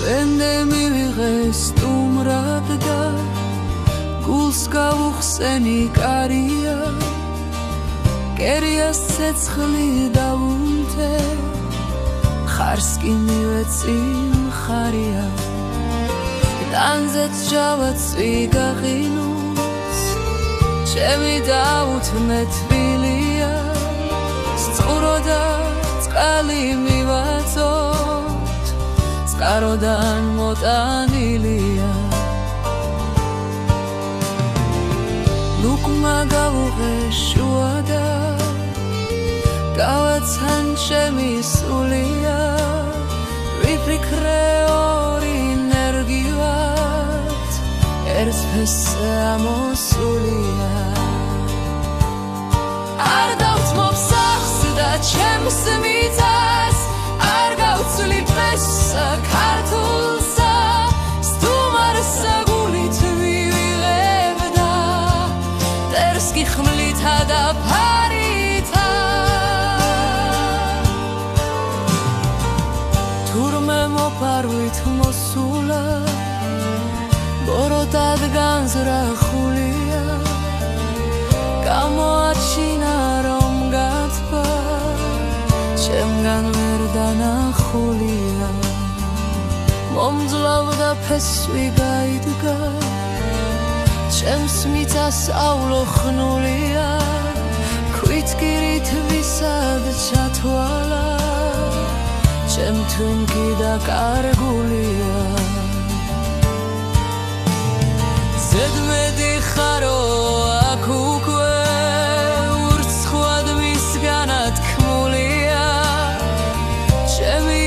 Twende mivიღეს სტუმრად და გულს გავუხსენი კარია კერიას ცეცხლი დავუნთე ხარს კი მივეცი მხარია დანზეც ჯავაც ვიგაღინოს ჩემი დაუთმე თბილია წყურო და წყალი მივაწოთ წყაროდან მოტანილია ლუკმა გავუღე შუა და გავაცან ჩემი სულია ვიფიქრე ორი ენერგიად ერთს ამოსულია არ დავთმობ სახს და ჩემს მიწას არ გავცვლი დღეს ქართულსა სტუმარსა გულით მივიღებ და წერს გიხმლითა და ფარითა თურმე მოპარვით მოსულა ბოროტად განზრახულია გამოაჩინა რომ გათბა ჩემგან ვერ დანახულია მომძლავდა ფესვი გაიდგა ჩემს მიწას აულოხნულია ქვითკირით ვისად ჩათვალა ჩემ თუნკი დაკარგულია ზედმედი ხარო აქ უკვე ურცხვად მისგანათქმულია ჩემი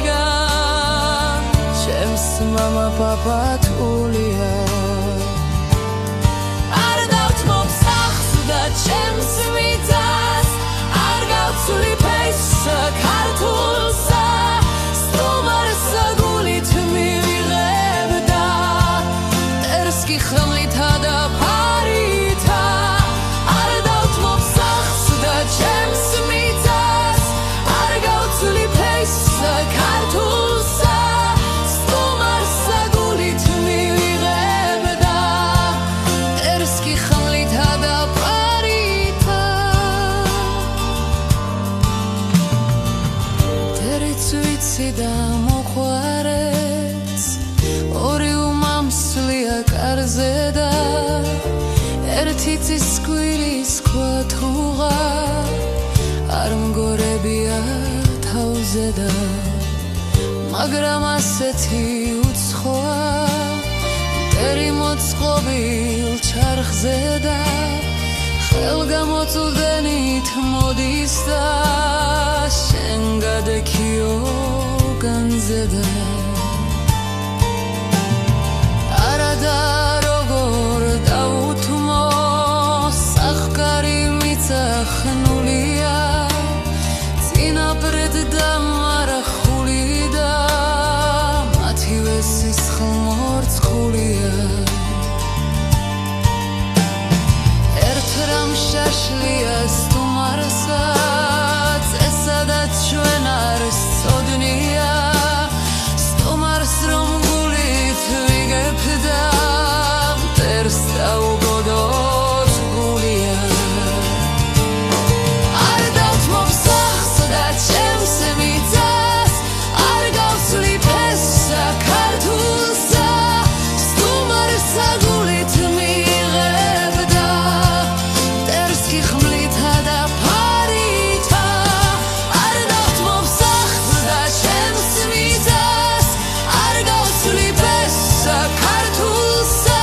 კომოდიდან ჩემს მამა პაპა თულია არ დავთმობ სახს და ჩემს მიწას არ გავცვლი ფესს ქართულსა სტუმარსა გულით მივიღებ და წერს გიხმლითა და ფარითა არ დავთმობ სახს და ჩემს მიწას არ გავცვლი ფესს ქართულსა სტუმარსა გულით მივიღებ და წერს გიხმლითა და ფარითა დერიც ვიცი და მოყვარეს ორი უმამსლია კარზე და ერთი წისკვირის ქვა თუღა არ მგორებია თავზე და მაგრამ ასეთი უცხოა მტერი მოწყობილ ჩარხზე და ხელგამოწვდენით მოდის და შენ გადექიო განზე და არადა როგორ დავუთმო სახკარი მიწახნულია წინაპრედ დამარხული და მათივე სისხლმორწყულია ერთ რამ შაშლია სტუმარსა წესადაც ჩვენ არ სწოდნია სტუმარს რომ გულით ვიგებ და მტერს დაუგოდოთ გულია არ დავთმობ სახს და ჩემს მიწას არ გავცვლი ფესს ქართულსა სტუმარსა გულით მივიღებ და წერს გიხმლითა და ფარითა არ დავთმობ სახს და ჩემს მიწას არ გავცვლი ფესს ქართულსა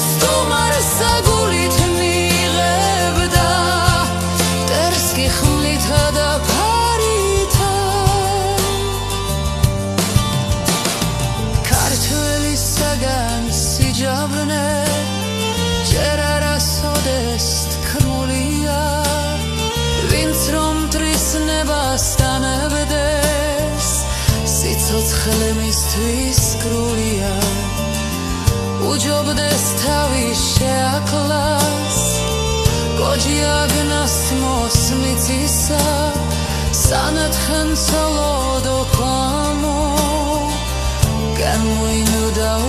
სტუმარსა გულით მივიღებ და წერს გიხმლითა და ფარითა ქართველისაგან სიჯაბრნე ჯერ არასოდეს თქმულია ვინც რომ მტრის ნებას დანებდეს სიცოცხლე მისთვის გრულია უჯობდეს თავი შეაკლას გოჯი აგნას მოსმიცისა სანათხენ ცოლოდო ქვამო Gan mwy nhw daw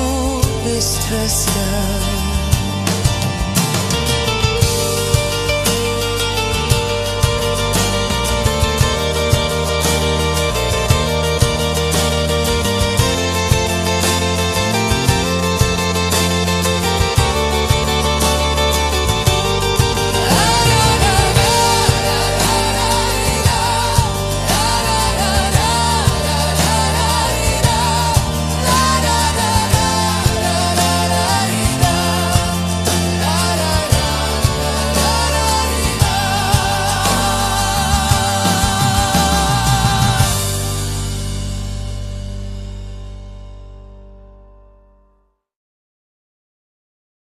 bist resta